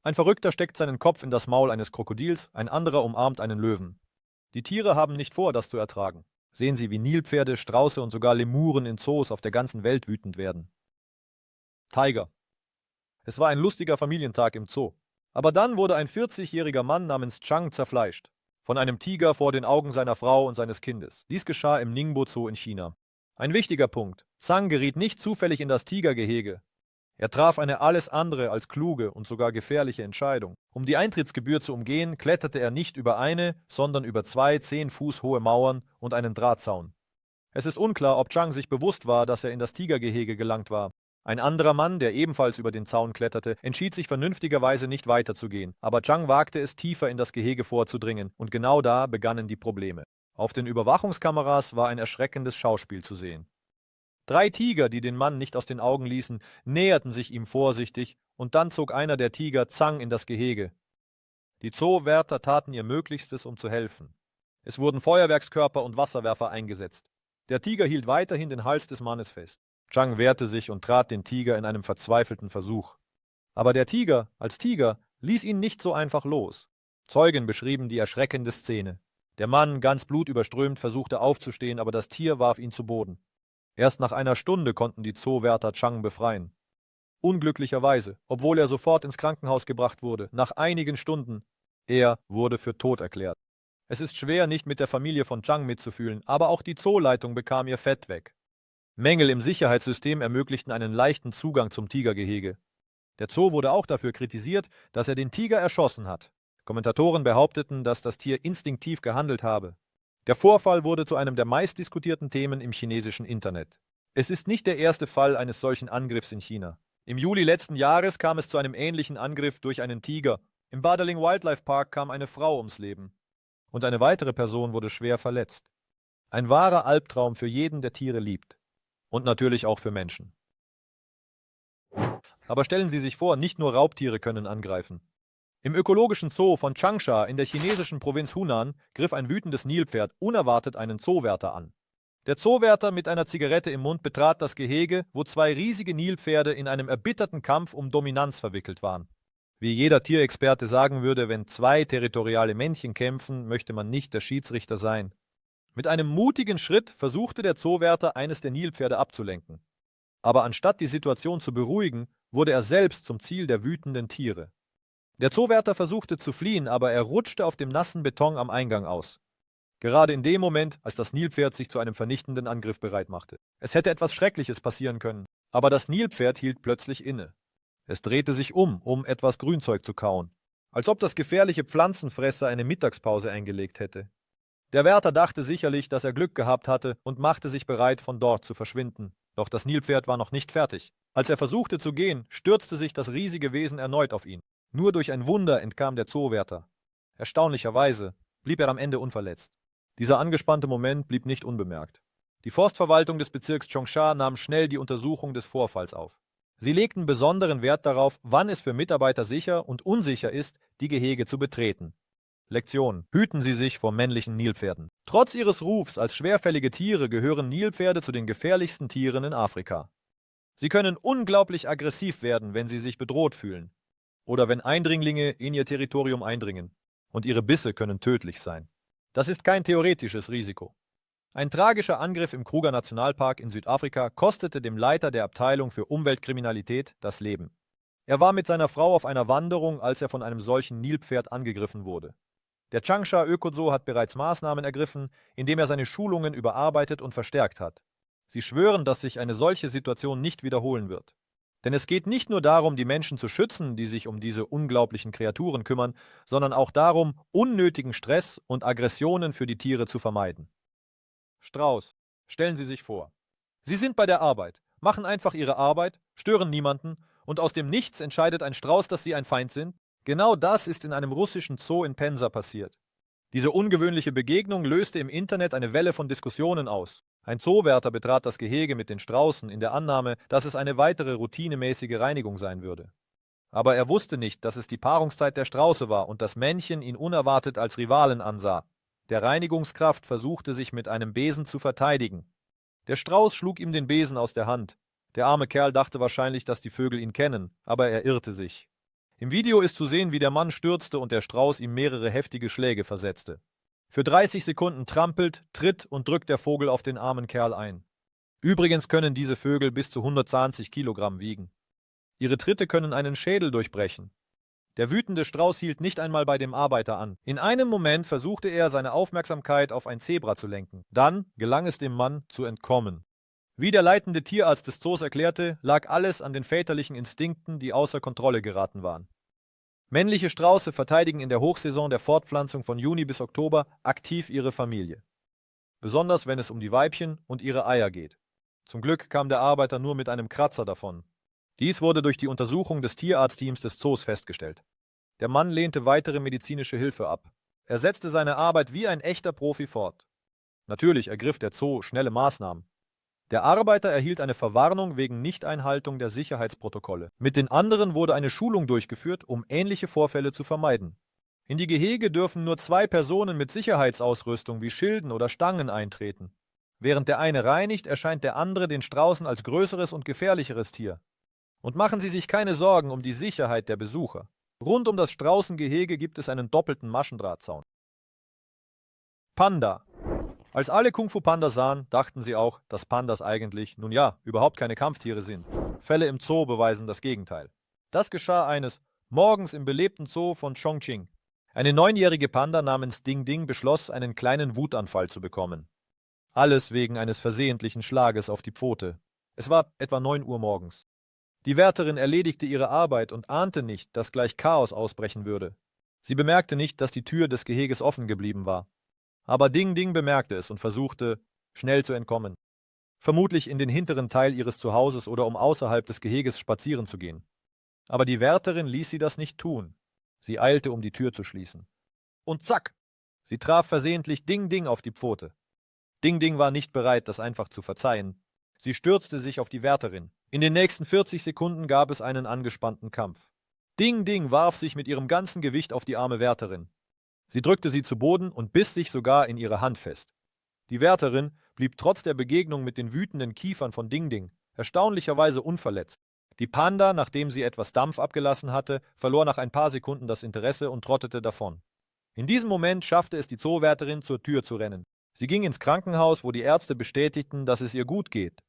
Ein Verrückter steckt seinen Kopf in das Maul eines Krokodils, ein anderer umarmt einen Löwen. Die Tiere haben nicht vor, das zu ertragen. Sehen Sie, wie Nilpferde, Strauße und sogar Lemuren in Zoos auf der ganzen Welt wütend werden. Tiger. Es war ein lustiger Familientag im Zoo. Aber dann wurde ein 40-jähriger Mann namens Chang zerfleischt. Von einem Tiger vor den Augen seiner Frau und seines Kindes. Dies geschah im Ningbo Zoo in China. Ein wichtiger Punkt. Zhang geriet nicht zufällig in das Tigergehege. Er traf eine alles andere als kluge und sogar gefährliche Entscheidung. Um die Eintrittsgebühr zu umgehen, kletterte er nicht über eine, sondern über 2 10 Fuß hohe Mauern und einen Drahtzaun. Es ist unklar, ob Chang sich bewusst war, dass er in das Tigergehege gelangt war. Ein anderer Mann, der ebenfalls über den Zaun kletterte, entschied sich vernünftigerweise nicht weiterzugehen, aber Chang wagte es, tiefer in das Gehege vorzudringen, und genau da begannen die Probleme. Auf den Überwachungskameras war ein erschreckendes Schauspiel zu sehen. 3 Tiger, die den Mann nicht aus den Augen ließen, näherten sich ihm vorsichtig, und dann zog einer der Tiger Zhang in das Gehege. Die Zoowärter taten ihr Möglichstes, um zu helfen. Es wurden Feuerwerkskörper und Wasserwerfer eingesetzt. Der Tiger hielt weiterhin den Hals des Mannes fest. Chang wehrte sich und trat den Tiger in einem verzweifelten Versuch. Aber der Tiger, als Tiger, ließ ihn nicht so einfach los. Zeugen beschrieben die erschreckende Szene. Der Mann, ganz blutüberströmt, versuchte aufzustehen, aber das Tier warf ihn zu Boden. Erst nach einer Stunde konnten die Zoowärter Chang befreien. Unglücklicherweise, obwohl er sofort ins Krankenhaus gebracht wurde, nach einigen Stunden, er wurde für tot erklärt. Es ist schwer, nicht mit der Familie von Chang mitzufühlen, aber auch die Zooleitung bekam ihr Fett weg. Mängel im Sicherheitssystem ermöglichten einen leichten Zugang zum Tigergehege. Der Zoo wurde auch dafür kritisiert, dass er den Tiger erschossen hat. Kommentatoren behaupteten, dass das Tier instinktiv gehandelt habe. Der Vorfall wurde zu einem der meistdiskutierten Themen im chinesischen Internet. Es ist nicht der erste Fall eines solchen Angriffs in China. Im Juli letzten Jahres kam es zu einem ähnlichen Angriff durch einen Tiger. Im Badaling Wildlife Park kam eine Frau ums Leben. Und eine weitere Person wurde schwer verletzt. Ein wahrer Albtraum für jeden, der Tiere liebt. Und natürlich auch für Menschen. Aber stellen Sie sich vor, nicht nur Raubtiere können angreifen. Im ökologischen Zoo von Changsha in der chinesischen Provinz Hunan griff ein wütendes Nilpferd unerwartet einen Zoowärter an. Der Zoowärter mit einer Zigarette im Mund betrat das Gehege, wo 2 riesige Nilpferde in einem erbitterten Kampf um Dominanz verwickelt waren. Wie jeder Tierexperte sagen würde, wenn 2 territoriale Männchen kämpfen, möchte man nicht der Schiedsrichter sein. Mit einem mutigen Schritt versuchte der Zoowärter, eines der Nilpferde abzulenken. Aber anstatt die Situation zu beruhigen, wurde er selbst zum Ziel der wütenden Tiere. Der Zoowärter versuchte zu fliehen, aber er rutschte auf dem nassen Beton am Eingang aus. Gerade in dem Moment, als das Nilpferd sich zu einem vernichtenden Angriff bereit machte. Es hätte etwas Schreckliches passieren können, aber das Nilpferd hielt plötzlich inne. Es drehte sich um etwas Grünzeug zu kauen, als ob das gefährliche Pflanzenfresser eine Mittagspause eingelegt hätte. Der Wärter dachte sicherlich, dass er Glück gehabt hatte und machte sich bereit, von dort zu verschwinden. Doch das Nilpferd war noch nicht fertig. Als er versuchte zu gehen, stürzte sich das riesige Wesen erneut auf ihn. Nur durch ein Wunder entkam der Zoowärter. Erstaunlicherweise blieb er am Ende unverletzt. Dieser angespannte Moment blieb nicht unbemerkt. Die Forstverwaltung des Bezirks Chongsha nahm schnell die Untersuchung des Vorfalls auf. Sie legten besonderen Wert darauf, wann es für Mitarbeiter sicher und unsicher ist, die Gehege zu betreten. Lektion: Hüten Sie sich vor männlichen Nilpferden. Trotz ihres Rufs als schwerfällige Tiere gehören Nilpferde zu den gefährlichsten Tieren in Afrika. Sie können unglaublich aggressiv werden, wenn sie sich bedroht fühlen. Oder wenn Eindringlinge in ihr Territorium eindringen. Und ihre Bisse können tödlich sein. Das ist kein theoretisches Risiko. Ein tragischer Angriff im Kruger Nationalpark in Südafrika kostete dem Leiter der Abteilung für Umweltkriminalität das Leben. Er war mit seiner Frau auf einer Wanderung, als er von einem solchen Nilpferd angegriffen wurde. Der Changsha Ökozoo hat bereits Maßnahmen ergriffen, indem er seine Schulungen überarbeitet und verstärkt hat. Sie schwören, dass sich eine solche Situation nicht wiederholen wird. Denn es geht nicht nur darum, die Menschen zu schützen, die sich um diese unglaublichen Kreaturen kümmern, sondern auch darum, unnötigen Stress und Aggressionen für die Tiere zu vermeiden. Strauß, stellen Sie sich vor. Sie sind bei der Arbeit, machen einfach Ihre Arbeit, stören niemanden und aus dem Nichts entscheidet ein Strauß, dass Sie ein Feind sind? Genau das ist in einem russischen Zoo in Pensa passiert. Diese ungewöhnliche Begegnung löste im Internet eine Welle von Diskussionen aus. Ein Zoowärter betrat das Gehege mit den Straußen in der Annahme, dass es eine weitere routinemäßige Reinigung sein würde. Aber er wusste nicht, dass es die Paarungszeit der Strauße war und das Männchen ihn unerwartet als Rivalen ansah. Der Reinigungskraft versuchte sich mit einem Besen zu verteidigen. Der Strauß schlug ihm den Besen aus der Hand. Der arme Kerl dachte wahrscheinlich, dass die Vögel ihn kennen, aber er irrte sich. Im Video ist zu sehen, wie der Mann stürzte und der Strauß ihm mehrere heftige Schläge versetzte. Für 30 Sekunden trampelt, tritt und drückt der Vogel auf den armen Kerl ein. Übrigens können diese Vögel bis zu 120 Kilogramm wiegen. Ihre Tritte können einen Schädel durchbrechen. Der wütende Strauß hielt nicht einmal bei dem Arbeiter an. In einem Moment versuchte er, seine Aufmerksamkeit auf ein Zebra zu lenken. Dann gelang es dem Mann, zu entkommen. Wie der leitende Tierarzt des Zoos erklärte, lag alles an den väterlichen Instinkten, die außer Kontrolle geraten waren. Männliche Strauße verteidigen in der Hochsaison der Fortpflanzung von Juni bis Oktober aktiv ihre Familie. Besonders wenn es um die Weibchen und ihre Eier geht. Zum Glück kam der Arbeiter nur mit einem Kratzer davon. Dies wurde durch die Untersuchung des Tierarztteams des Zoos festgestellt. Der Mann lehnte weitere medizinische Hilfe ab. Er setzte seine Arbeit wie ein echter Profi fort. Natürlich ergriff der Zoo schnelle Maßnahmen. Der Arbeiter erhielt eine Verwarnung wegen Nichteinhaltung der Sicherheitsprotokolle. Mit den anderen wurde eine Schulung durchgeführt, um ähnliche Vorfälle zu vermeiden. In die Gehege dürfen nur 2 Personen mit Sicherheitsausrüstung wie Schilden oder Stangen eintreten. Während der eine reinigt, erscheint der andere den Straußen als größeres und gefährlicheres Tier. Und machen Sie sich keine Sorgen um die Sicherheit der Besucher. Rund um das Straußengehege gibt es einen doppelten Maschendrahtzaun. Panda. Als alle Kung-Fu-Pandas sahen, dachten sie auch, dass Pandas eigentlich, nun ja, überhaupt keine Kampftiere sind. Fälle im Zoo beweisen das Gegenteil. Das geschah eines Morgens im belebten Zoo von Chongqing. Eine 9-jährige Panda namens Ding Ding beschloss, einen kleinen Wutanfall zu bekommen. Alles wegen eines versehentlichen Schlages auf die Pfote. Es war etwa 9 Uhr morgens. Die Wärterin erledigte ihre Arbeit und ahnte nicht, dass gleich Chaos ausbrechen würde. Sie bemerkte nicht, dass die Tür des Geheges offen geblieben war. Aber Ding Ding bemerkte es und versuchte, schnell zu entkommen. Vermutlich in den hinteren Teil ihres Zuhauses oder um außerhalb des Geheges spazieren zu gehen. Aber die Wärterin ließ sie das nicht tun. Sie eilte, um die Tür zu schließen. Und zack! Sie traf versehentlich Ding Ding auf die Pfote. Ding Ding war nicht bereit, das einfach zu verzeihen. Sie stürzte sich auf die Wärterin. In den nächsten 40 Sekunden gab es einen angespannten Kampf. Ding Ding warf sich mit ihrem ganzen Gewicht auf die arme Wärterin. Sie drückte sie zu Boden und biss sich sogar in ihre Hand fest. Die Wärterin blieb trotz der Begegnung mit den wütenden Kiefern von Ding Ding erstaunlicherweise unverletzt. Die Panda, nachdem sie etwas Dampf abgelassen hatte, verlor nach ein paar Sekunden das Interesse und trottete davon. In diesem Moment schaffte es die Zoowärterin, zur Tür zu rennen. Sie ging ins Krankenhaus, wo die Ärzte bestätigten, dass es ihr gut geht.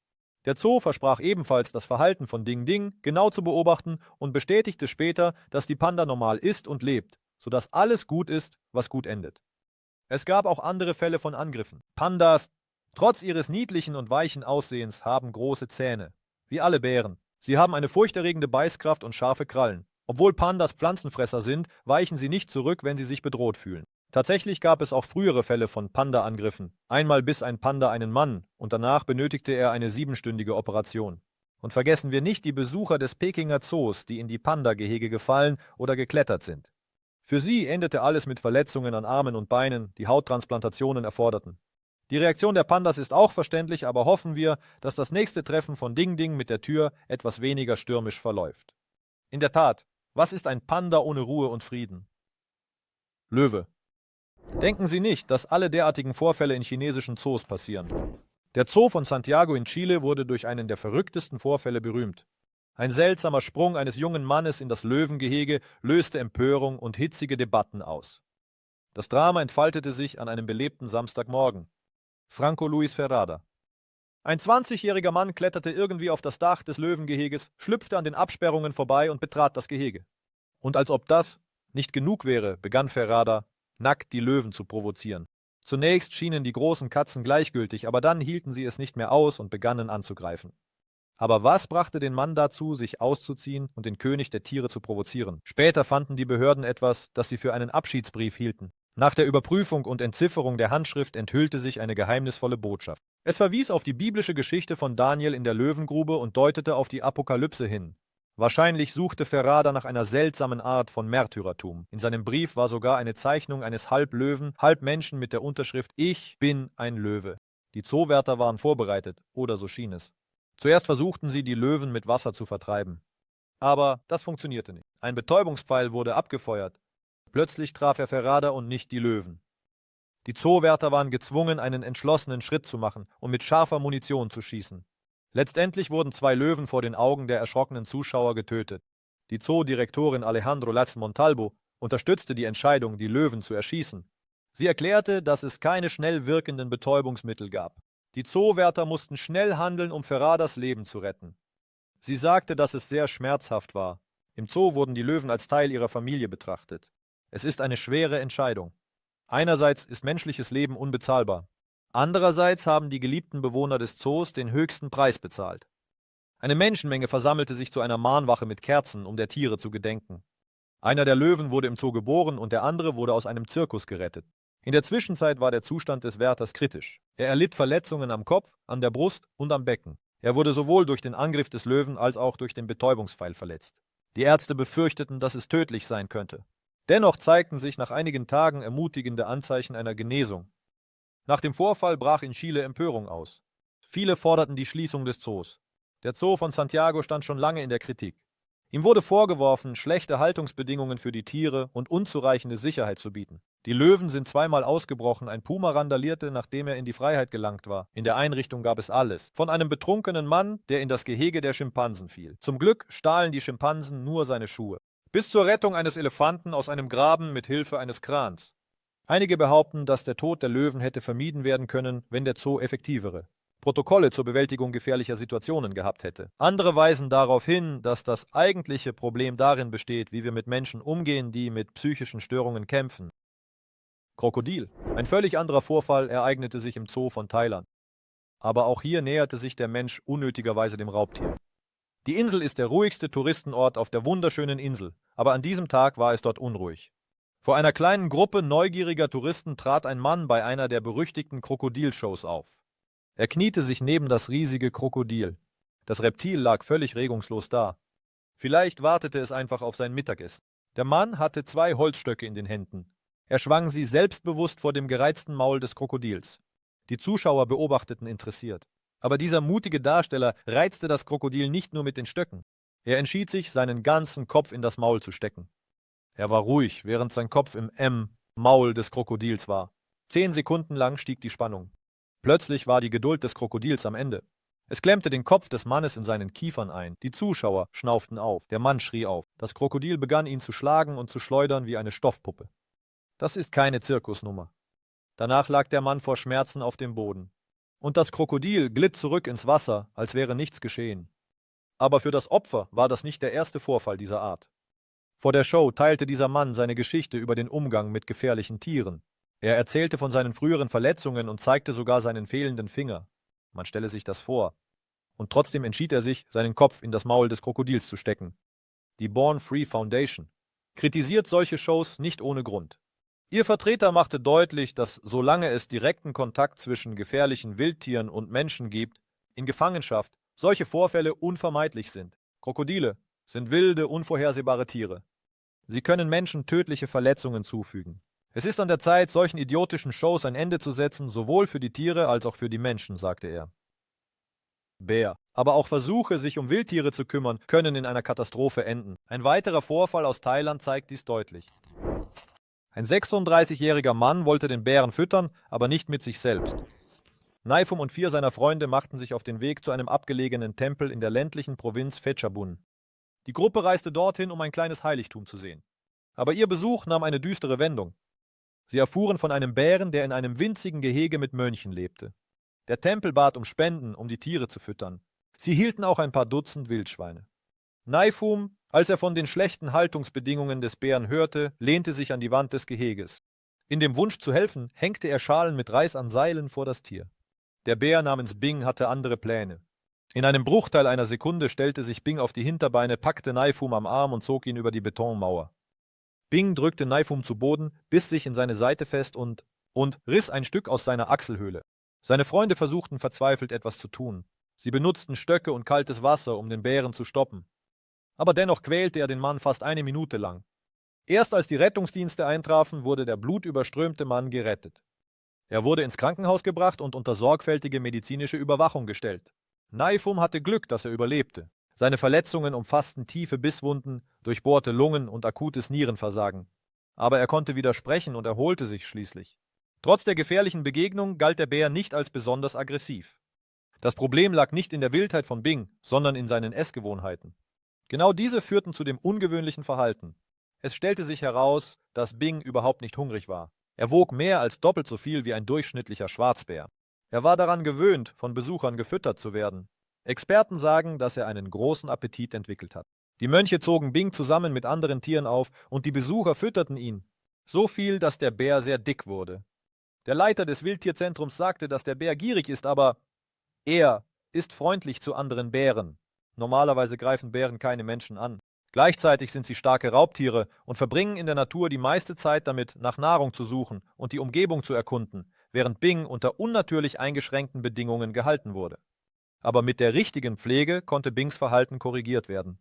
Der Zoo versprach ebenfalls, das Verhalten von Ding Ding genau zu beobachten und bestätigte später, dass die Panda normal ist und lebt, sodass alles gut ist, was gut endet. Es gab auch andere Fälle von Angriffen. Pandas, trotz ihres niedlichen und weichen Aussehens, haben große Zähne. Wie alle Bären. Sie haben eine furchterregende Beißkraft und scharfe Krallen. Obwohl Pandas Pflanzenfresser sind, weichen sie nicht zurück, wenn sie sich bedroht fühlen. Tatsächlich gab es auch frühere Fälle von Panda-Angriffen. Einmal biss ein Panda einen Mann und danach benötigte er eine 7-stündige Operation. Und vergessen wir nicht die Besucher des Pekinger Zoos, die in die Panda-Gehege gefallen oder geklettert sind. Für sie endete alles mit Verletzungen an Armen und Beinen, die Hauttransplantationen erforderten. Die Reaktion der Pandas ist auch verständlich, aber hoffen wir, dass das nächste Treffen von Ding Ding mit der Tür etwas weniger stürmisch verläuft. In der Tat, was ist ein Panda ohne Ruhe und Frieden? Löwe. Denken Sie nicht, dass alle derartigen Vorfälle in chinesischen Zoos passieren. Der Zoo von Santiago in Chile wurde durch einen der verrücktesten Vorfälle berühmt. Ein seltsamer Sprung eines jungen Mannes in das Löwengehege löste Empörung und hitzige Debatten aus. Das Drama entfaltete sich an einem belebten Samstagmorgen. Franco Luis Ferrada. Ein 20-jähriger Mann kletterte irgendwie auf das Dach des Löwengeheges, schlüpfte an den Absperrungen vorbei und betrat das Gehege. Und als ob das nicht genug wäre, begann Ferrada, nackt die Löwen zu provozieren. Zunächst schienen die großen Katzen gleichgültig, aber dann hielten sie es nicht mehr aus und begannen anzugreifen. Aber was brachte den Mann dazu, sich auszuziehen und den König der Tiere zu provozieren? Später fanden die Behörden etwas, das sie für einen Abschiedsbrief hielten. Nach der Überprüfung und Entzifferung der Handschrift enthüllte sich eine geheimnisvolle Botschaft. Es verwies auf die biblische Geschichte von Daniel in der Löwengrube und deutete auf die Apokalypse hin. Wahrscheinlich suchte Ferrada nach einer seltsamen Art von Märtyrertum. In seinem Brief war sogar eine Zeichnung eines halb Löwen, halb Menschen mit der Unterschrift »Ich bin ein Löwe«. Die Zoowärter waren vorbereitet, oder so schien es. Zuerst versuchten sie, die Löwen mit Wasser zu vertreiben. Aber das funktionierte nicht. Ein Betäubungspfeil wurde abgefeuert. Plötzlich traf er Ferrada und nicht die Löwen. Die Zoowärter waren gezwungen, einen entschlossenen Schritt zu machen und mit scharfer Munition zu schießen. Letztendlich wurden 2 Löwen vor den Augen der erschrockenen Zuschauer getötet. Die Zoodirektorin Alejandro Latz Montalvo unterstützte die Entscheidung, die Löwen zu erschießen. Sie erklärte, dass es keine schnell wirkenden Betäubungsmittel gab. Die Zoowärter mussten schnell handeln, um Ferradas Leben zu retten. Sie sagte, dass es sehr schmerzhaft war. Im Zoo wurden die Löwen als Teil ihrer Familie betrachtet. Es ist eine schwere Entscheidung. Einerseits ist menschliches Leben unbezahlbar. Andererseits haben die geliebten Bewohner des Zoos den höchsten Preis bezahlt. Eine Menschenmenge versammelte sich zu einer Mahnwache mit Kerzen, um der Tiere zu gedenken. Einer der Löwen wurde im Zoo geboren und der andere wurde aus einem Zirkus gerettet. In der Zwischenzeit war der Zustand des Wärters kritisch. Er erlitt Verletzungen am Kopf, an der Brust und am Becken. Er wurde sowohl durch den Angriff des Löwen als auch durch den Betäubungspfeil verletzt. Die Ärzte befürchteten, dass es tödlich sein könnte. Dennoch zeigten sich nach einigen Tagen ermutigende Anzeichen einer Genesung. Nach dem Vorfall brach in Chile Empörung aus. Viele forderten die Schließung des Zoos. Der Zoo von Santiago stand schon lange in der Kritik. Ihm wurde vorgeworfen, schlechte Haltungsbedingungen für die Tiere und unzureichende Sicherheit zu bieten. Die Löwen sind zweimal ausgebrochen, ein Puma randalierte, nachdem er in die Freiheit gelangt war. In der Einrichtung gab es alles. Von einem betrunkenen Mann, der in das Gehege der Schimpansen fiel. Zum Glück stahlen die Schimpansen nur seine Schuhe. Bis zur Rettung eines Elefanten aus einem Graben mit Hilfe eines Krans. Einige behaupten, dass der Tod der Löwen hätte vermieden werden können, wenn der Zoo effektivere Protokolle zur Bewältigung gefährlicher Situationen gehabt hätte. Andere weisen darauf hin, dass das eigentliche Problem darin besteht, wie wir mit Menschen umgehen, die mit psychischen Störungen kämpfen. Krokodil. Ein völlig anderer Vorfall ereignete sich im Zoo von Thailand. Aber auch hier näherte sich der Mensch unnötigerweise dem Raubtier. Die Insel ist der ruhigste Touristenort auf der wunderschönen Insel, aber an diesem Tag war es dort unruhig. Vor einer kleinen Gruppe neugieriger Touristen trat ein Mann bei einer der berüchtigten Krokodilshows auf. Er kniete sich neben das riesige Krokodil. Das Reptil lag völlig regungslos da. Vielleicht wartete es einfach auf sein Mittagessen. Der Mann hatte 2 Holzstöcke in den Händen. Er schwang sie selbstbewusst vor dem gereizten Maul des Krokodils. Die Zuschauer beobachteten interessiert. Aber dieser mutige Darsteller reizte das Krokodil nicht nur mit den Stöcken. Er entschied sich, seinen ganzen Kopf in das Maul zu stecken. Er war ruhig, während sein Kopf im Maul des Krokodils war. 10 Sekunden lang stieg die Spannung. Plötzlich war die Geduld des Krokodils am Ende. Es klemmte den Kopf des Mannes in seinen Kiefern ein. Die Zuschauer schnauften auf. Der Mann schrie auf. Das Krokodil begann ihn zu schlagen und zu schleudern wie eine Stoffpuppe. Das ist keine Zirkusnummer. Danach lag der Mann vor Schmerzen auf dem Boden. Und das Krokodil glitt zurück ins Wasser, als wäre nichts geschehen. Aber für das Opfer war das nicht der erste Vorfall dieser Art. Vor der Show teilte dieser Mann seine Geschichte über den Umgang mit gefährlichen Tieren. Er erzählte von seinen früheren Verletzungen und zeigte sogar seinen fehlenden Finger. Man stelle sich das vor. Und trotzdem entschied er sich, seinen Kopf in das Maul des Krokodils zu stecken. Die Born Free Foundation kritisiert solche Shows nicht ohne Grund. Ihr Vertreter machte deutlich, dass solange es direkten Kontakt zwischen gefährlichen Wildtieren und Menschen gibt, in Gefangenschaft solche Vorfälle unvermeidlich sind. Krokodile sind wilde, unvorhersehbare Tiere. Sie können Menschen tödliche Verletzungen zufügen. Es ist an der Zeit, solchen idiotischen Shows ein Ende zu setzen, sowohl für die Tiere als auch für die Menschen, sagte er. Bär. Aber auch Versuche, sich um Wildtiere zu kümmern, können in einer Katastrophe enden. Ein weiterer Vorfall aus Thailand zeigt dies deutlich. Ein 36-jähriger Mann wollte den Bären füttern, aber nicht mit sich selbst. Naifum und 4 seiner Freunde machten sich auf den Weg zu einem abgelegenen Tempel in der ländlichen Provinz Phetchabun. Die Gruppe reiste dorthin, um ein kleines Heiligtum zu sehen. Aber ihr Besuch nahm eine düstere Wendung. Sie erfuhren von einem Bären, der in einem winzigen Gehege mit Mönchen lebte. Der Tempel bat um Spenden, um die Tiere zu füttern. Sie hielten auch ein paar Dutzend Wildschweine. Naifum, als er von den schlechten Haltungsbedingungen des Bären hörte, lehnte sich an die Wand des Geheges. In dem Wunsch zu helfen, hängte er Schalen mit Reis an Seilen vor das Tier. Der Bär namens Bing hatte andere Pläne. In einem Bruchteil einer Sekunde stellte sich Bing auf die Hinterbeine, packte Naifum am Arm und zog ihn über die Betonmauer. Bing drückte Naifum zu Boden, biss sich in seine Seite fest und riss ein Stück aus seiner Achselhöhle. Seine Freunde versuchten verzweifelt etwas zu tun. Sie benutzten Stöcke und kaltes Wasser, um den Bären zu stoppen. Aber dennoch quälte er den Mann fast 1 Minute lang. Erst als die Rettungsdienste eintrafen, wurde der blutüberströmte Mann gerettet. Er wurde ins Krankenhaus gebracht und unter sorgfältige medizinische Überwachung gestellt. Naifum hatte Glück, dass er überlebte. Seine Verletzungen umfassten tiefe Bisswunden, durchbohrte Lungen und akutes Nierenversagen. Aber er konnte wieder sprechen und erholte sich schließlich. Trotz der gefährlichen Begegnung galt der Bär nicht als besonders aggressiv. Das Problem lag nicht in der Wildheit von Bing, sondern in seinen Essgewohnheiten. Genau diese führten zu dem ungewöhnlichen Verhalten. Es stellte sich heraus, dass Bing überhaupt nicht hungrig war. Er wog mehr als doppelt so viel wie ein durchschnittlicher Schwarzbär. Er war daran gewöhnt, von Besuchern gefüttert zu werden. Experten sagen, dass er einen großen Appetit entwickelt hat. Die Mönche zogen Bing zusammen mit anderen Tieren auf und die Besucher fütterten ihn. So viel, dass der Bär sehr dick wurde. Der Leiter des Wildtierzentrums sagte, dass der Bär gierig ist, aber er ist freundlich zu anderen Bären. Normalerweise greifen Bären keine Menschen an. Gleichzeitig sind sie starke Raubtiere und verbringen in der Natur die meiste Zeit damit, nach Nahrung zu suchen und die Umgebung zu erkunden, während Bing unter unnatürlich eingeschränkten Bedingungen gehalten wurde. Aber mit der richtigen Pflege konnte Bings Verhalten korrigiert werden.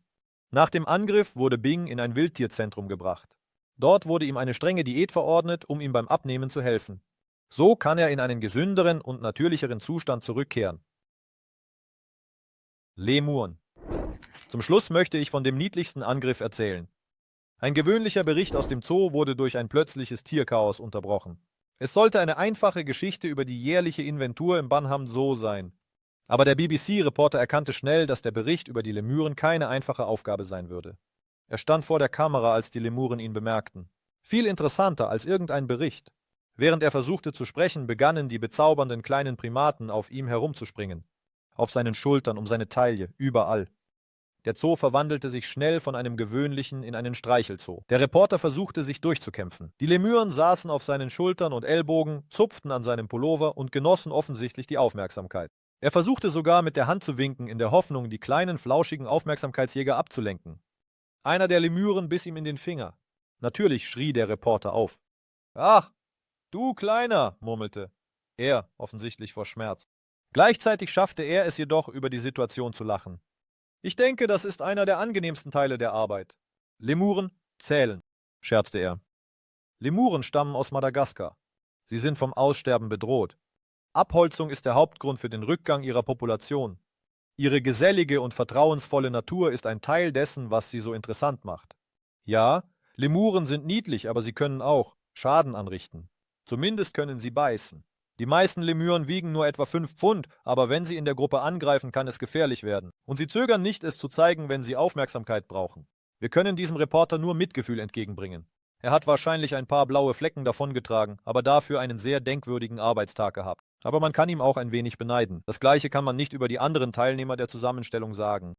Nach dem Angriff wurde Bing in ein Wildtierzentrum gebracht. Dort wurde ihm eine strenge Diät verordnet, um ihm beim Abnehmen zu helfen. So kann er in einen gesünderen und natürlicheren Zustand zurückkehren. Lemuren. Zum Schluss möchte ich von dem niedlichsten Angriff erzählen. Ein gewöhnlicher Bericht aus dem Zoo wurde durch ein plötzliches Tierchaos unterbrochen. Es sollte eine einfache Geschichte über die jährliche Inventur im Banham Zoo sein. Aber der BBC-Reporter erkannte schnell, dass der Bericht über die Lemuren keine einfache Aufgabe sein würde. Er stand vor der Kamera, als die Lemuren ihn bemerkten. Viel interessanter als irgendein Bericht. Während er versuchte zu sprechen, begannen die bezaubernden kleinen Primaten auf ihm herumzuspringen. Auf seinen Schultern, um seine Taille, überall. Der Zoo verwandelte sich schnell von einem gewöhnlichen in einen Streichelzoo. Der Reporter versuchte, sich durchzukämpfen. Die Lemüren saßen auf seinen Schultern und Ellbogen, zupften an seinem Pullover und genossen offensichtlich die Aufmerksamkeit. Er versuchte sogar mit der Hand zu winken, in der Hoffnung, die kleinen, flauschigen Aufmerksamkeitsjäger abzulenken. Einer der Lemüren biss ihm in den Finger. Natürlich schrie der Reporter auf. »Ach, du Kleiner«, murmelte er, offensichtlich vor Schmerz. Gleichzeitig schaffte er es jedoch, über die Situation zu lachen. »Ich denke, das ist einer der angenehmsten Teile der Arbeit. Lemuren zählen«, scherzte er. Lemuren stammen aus Madagaskar. Sie sind vom Aussterben bedroht. Abholzung ist der Hauptgrund für den Rückgang ihrer Population. Ihre gesellige und vertrauensvolle Natur ist ein Teil dessen, was sie so interessant macht. Ja, Lemuren sind niedlich, aber sie können auch Schaden anrichten. Zumindest können sie beißen. Die meisten Lemüren wiegen nur etwa 5 Pfund, aber wenn sie in der Gruppe angreifen, kann es gefährlich werden. Und sie zögern nicht, es zu zeigen, wenn sie Aufmerksamkeit brauchen. Wir können diesem Reporter nur Mitgefühl entgegenbringen. Er hat wahrscheinlich ein paar blaue Flecken davongetragen, aber dafür einen sehr denkwürdigen Arbeitstag gehabt. Aber man kann ihm auch ein wenig beneiden. Das Gleiche kann man nicht über die anderen Teilnehmer der Zusammenstellung sagen.